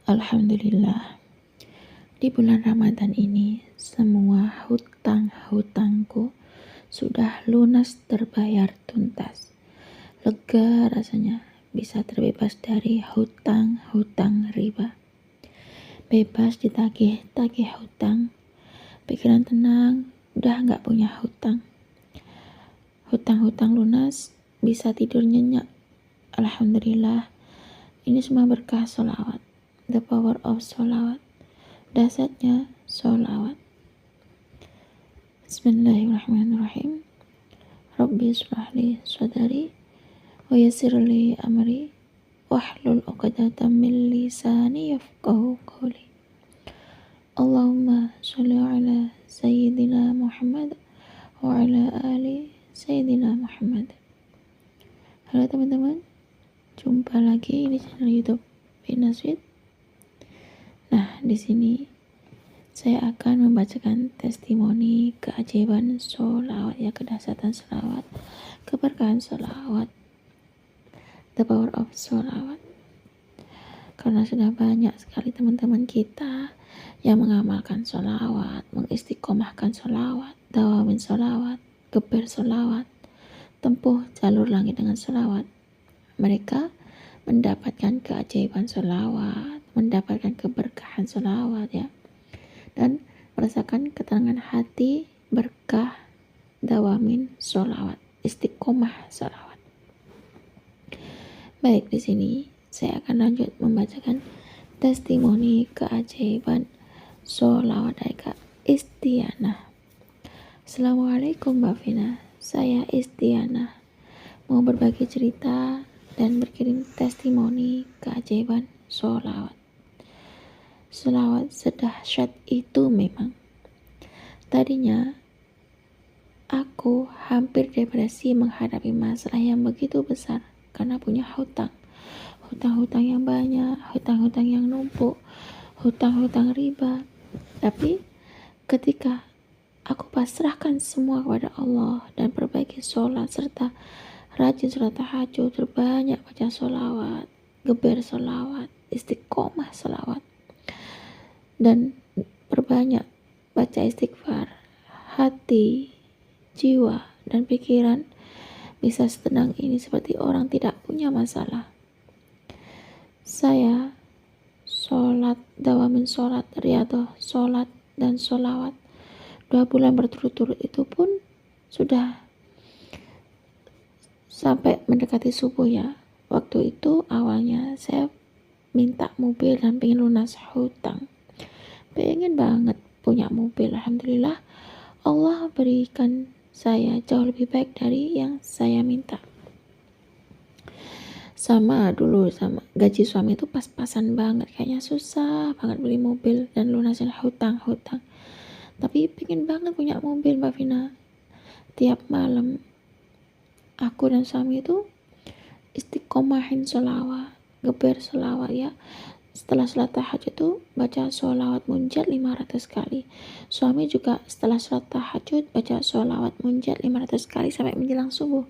Alhamdulillah, di bulan Ramadan ini semua hutang-hutangku sudah lunas terbayar tuntas. Lega rasanya bisa terbebas dari hutang-hutang riba. Bebas ditagih-tagih hutang, pikiran tenang, udah gak punya hutang. Hutang-hutang lunas, bisa tidur nyenyak. Alhamdulillah, ini semua berkah sholawat. The power of sholawat. Dasarnya sholawat. Bismillahirrahmanirrahim. Rabbi shrah li sadri wa yassir li amri wahlul 'uqdatam min lisani yafqahu qawli. Allahumma sholli ala sayyidina Muhammad wa ala ali sayyidina Muhammad. Halo teman-teman, jumpa lagi di channel YouTube Binasweet. Nah, di sini saya akan membacakan testimoni keajaiban sholawat, kedahsyatan sholawat, keberkahan sholawat, the power of sholawat. Karena sudah banyak sekali teman-teman kita yang mengamalkan sholawat, mengistiqomahkan sholawat, dawamin sholawat, geber sholawat, tempuh jalur langit dengan sholawat. Mereka mendapatkan keajaiban sholawat, mendapatkan keberkahan sholawat dan merasakan ketenangan hati berkah dawamin sholawat, istiqomah sholawat. Baik, di sini saya akan lanjut membacakan testimoni keajaiban sholawat dari Kak Istianah. Assalamualaikum Mbak Vina, saya Istianah mau berbagi cerita dan berkirim testimoni keajaiban sholawat. Sholawat sedahsyat itu memang. Tadinya aku hampir depresi menghadapi masalah yang begitu besar karena punya hutang-hutang yang banyak, hutang-hutang yang numpuk, hutang-hutang riba. Tapi ketika aku pasrahkan semua kepada Allah dan perbaiki sholat serta rajin sholat tahajud, terbanyak baca sholawat, geber sholawat, istiqomah sholawat, dan perbanyak baca istighfar, hati, jiwa, dan pikiran bisa setenang ini seperti orang tidak punya masalah. Saya sholat, dawamin sholat, riyadhah sholat, dan sholawat 2 bulan berturut-turut, itu pun sudah sampai mendekati subuh ya. Waktu itu awalnya saya minta mobil dan pengen lunas hutang, pengen banget punya mobil. Alhamdulillah Allah berikan saya jauh lebih baik dari yang saya minta. Sama gaji suami itu pas-pasan banget, kayaknya susah banget beli mobil dan lunasin hutang-hutang. Tapi pengen banget punya mobil Mbak Vina. Tiap malam aku dan suami itu istiqomahin sholawat, geber sholawat Setelah sholat tahajud itu baca sholawat munjat 500 kali. Suami juga setelah sholat tahajud baca sholawat munjat 500 kali sampai menjelang subuh.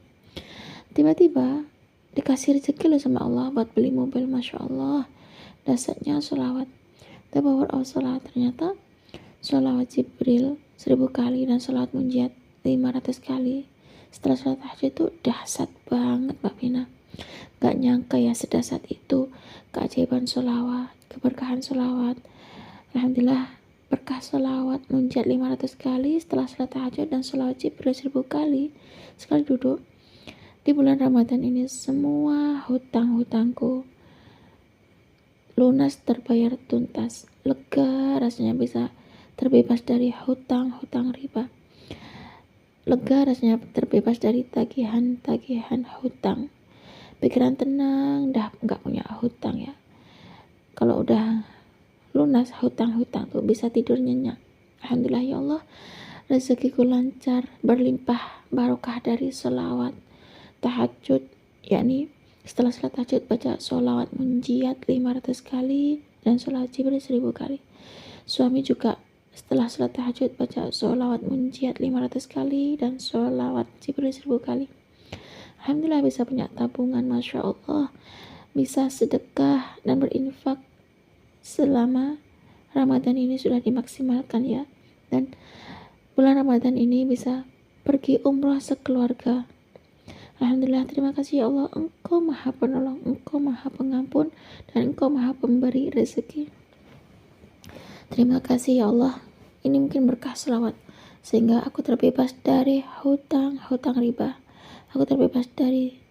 Tiba-tiba dikasih rezeki loh sama Allah buat beli mobil. Masya Allah, dasarnya sholawat, the power of sholawat. Ternyata sholawat Jibril 1000 kali dan sholawat munjat 500 kali setelah sholat tahajud itu dahsyat banget Mbak Vina. Gak nyangka ya sedahsyat itu keajaiban sholawat, keberkahan sholawat. Alhamdulillah, berkah sholawat munjat 500 kali setelah sholat tahajud dan sholawat Jibril 1000 kali sekali duduk. Di bulan Ramadan ini semua hutang-hutangku lunas terbayar tuntas. Lega rasanya bisa terbebas dari hutang-hutang riba. Lega rasanya terbebas dari tagihan-tagihan hutang. Pikiran tenang, dah nggak punya hutang ya. Kalau udah lunas hutang-hutang tuh bisa tidur nyenyak. Alhamdulillah ya Allah, rezekiku lancar, berlimpah barokah dari sholawat tahajud, yakni setelah sholat tahajud baca sholawat munjiat 500 kali dan sholawat Jibril 1000 kali. Suami juga setelah sholat tahajud baca sholawat munjiat 500 kali dan sholawat Jibril 1000 kali. Alhamdulillah bisa punya tabungan, Masya Allah, bisa sedekah dan berinfak selama Ramadan ini sudah dimaksimalkan ya. Dan bulan Ramadan ini bisa pergi umroh sekeluarga. Alhamdulillah, terima kasih ya Allah, Engkau maha penolong, Engkau maha pengampun, dan Engkau maha pemberi rezeki. Terima kasih ya Allah, ini mungkin berkah selawat, sehingga aku terbebas dari hutang riba. Aku terbebas dari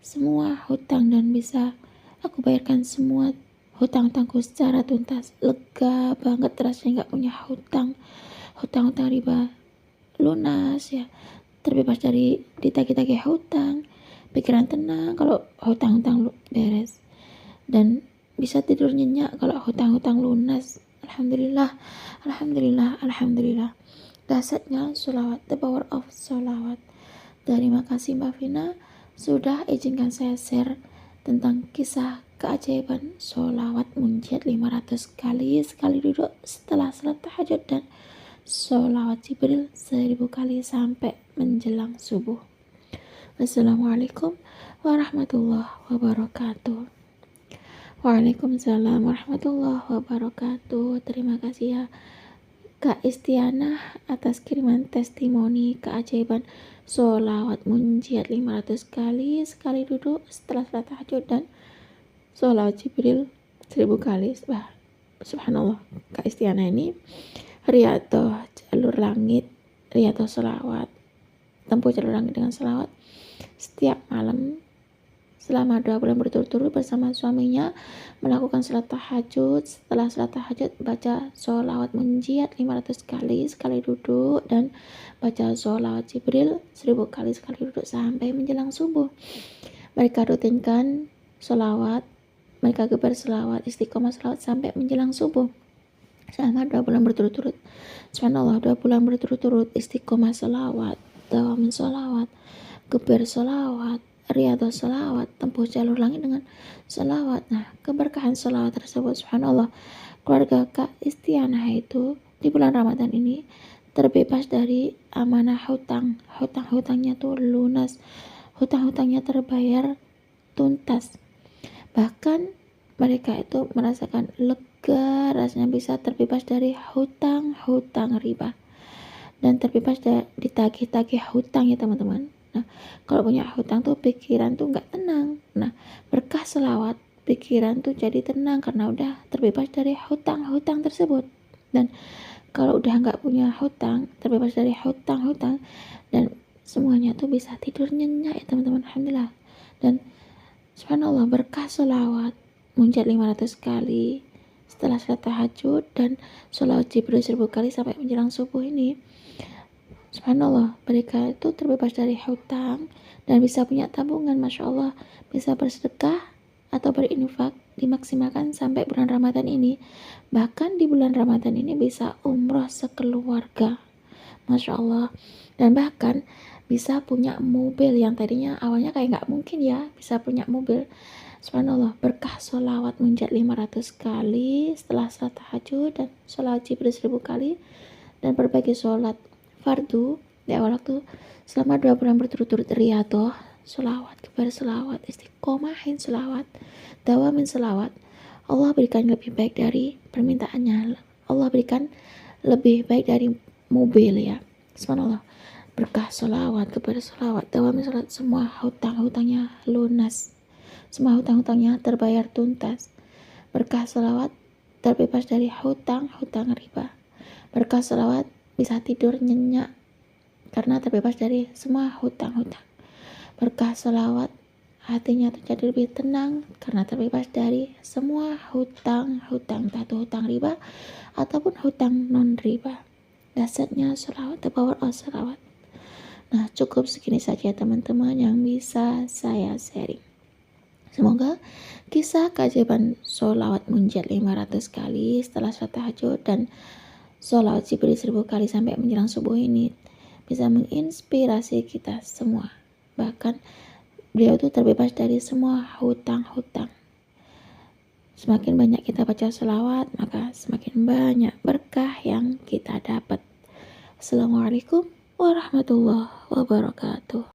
semua hutang dan bisa aku bayarkan semua hutang-hutangku secara tuntas. Lega banget rasanya gak punya hutang riba, lunas ya, terbebas dari ditagih-tagih hutang, pikiran tenang kalau hutang-hutang beres, dan bisa tidur nyenyak kalau hutang-hutang lunas. Alhamdulillah, alhamdulillah, alhamdulillah. Dasarnya sholawat, the power of sholawat. Terima kasih Mbak Vina sudah izinkan saya share tentang kisah keajaiban sholawat munjiat 500 kali sekali duduk setelah salat tahajud, dan sholawat Jibril 1000 kali sampai menjelang subuh. Wassalamualaikum warahmatullahi wabarakatuh. Waalaikumsalam warahmatullahi wabarakatuh. Terima kasih ya Kak Istianah atas kiriman testimoni keajaiban sholawat munjiat 500 kali sekali duduk setelah salat tahajud, dan sholawat Jibril 1000 kali. Wah, subhanallah, Kak Istianah ini Riyadhah jalur langit, Riyadhah sholawat, tempuh jalur langit dengan sholawat setiap malam selama 2 bulan berturut-turut bersama suaminya melakukan salat tahajud. Setelah salat tahajud baca sholawat munjiat 500 kali sekali duduk, dan baca sholawat Jibril 1000 kali sekali duduk sampai menjelang subuh. Mereka rutinkan sholawat, mereka gebar sholawat, istiqomah sholawat sampai menjelang subuh selama 2 bulan berturut-turut. Subhanallah, 2 bulan berturut-turut istiqomah sholawat, dawamin sholawat, gebar sholawat, Riyadhah sholawat, tempuh jalur langit dengan sholawat. Nah, keberkahan sholawat tersebut, subhanallah, keluarga Kak Istianah itu di bulan Ramadan ini terbebas dari amanah hutang. Hutang-hutangnya tuh lunas, hutang-hutangnya terbayar tuntas. Bahkan mereka itu merasakan lega, rasanya bisa terbebas dari hutang-hutang riba, dan terbebas dari ditagih-tagih hutang ya teman-teman. Nah, kalau punya hutang tuh pikiran tuh nggak tenang. Nah, berkah selawat pikiran tuh jadi tenang karena udah terbebas dari hutang-hutang tersebut. Dan kalau udah nggak punya hutang, terbebas dari hutang-hutang, dan semuanya tuh bisa tidur nyenyak ya teman-teman. Alhamdulillah. Dan subhanallah, berkah selawat munjiat 500 kali setelah salat tahajud, dan sholawat Jibril 1000 kali sampai menjelang subuh ini, subhanallah, mereka itu terbebas dari hutang dan bisa punya tabungan. Masya Allah, bisa bersedekah atau berinfak, dimaksimalkan sampai bulan Ramadan ini. Bahkan di bulan Ramadan ini bisa umroh sekeluarga, Masya Allah. Dan bahkan bisa punya mobil yang tadinya awalnya kayak gak mungkin ya bisa punya mobil. Subhanallah, berkah sholawat munjiat 500 kali setelah salat tahajud, dan sholawat Jibril 1000 kali, dan berbagi sholat fardu di awal waktu selama 2 bulan berturut-turut riyadhah sholawat, kebar sholawat, istiqomahin sholawat, dawamin sholawat. Allah berikan lebih baik dari permintaannya. Allah berikan lebih baik dari mobil ya. Subhanallah, berkah sholawat, kebar sholawat, dawamin sholawat, semua hutang-hutangnya lunas, semua hutang-hutangnya terbayar tuntas. Berkah sholawat terbebas dari hutang-hutang riba. Berkah sholawat bisa tidur nyenyak karena terbebas dari semua hutang-hutang. Berkah sholawat hatinya jadi lebih tenang karena terbebas dari semua hutang-hutang, entah itu hutang riba ataupun hutang non riba. Dasarnya sholawat, the power of sholawat. Nah, cukup segini saja teman-teman yang bisa saya sharing. Semoga kisah keajaiban sholawat munjiat 500 kali setelah salat tahajud dan sholawat Jibril 1000 kali sampai menjelang subuh ini bisa menginspirasi kita semua. Bahkan beliau itu terbebas dari semua hutang-hutang. Semakin banyak kita baca sholawat, maka semakin banyak berkah yang kita dapat. Assalamualaikum warahmatullahi wabarakatuh.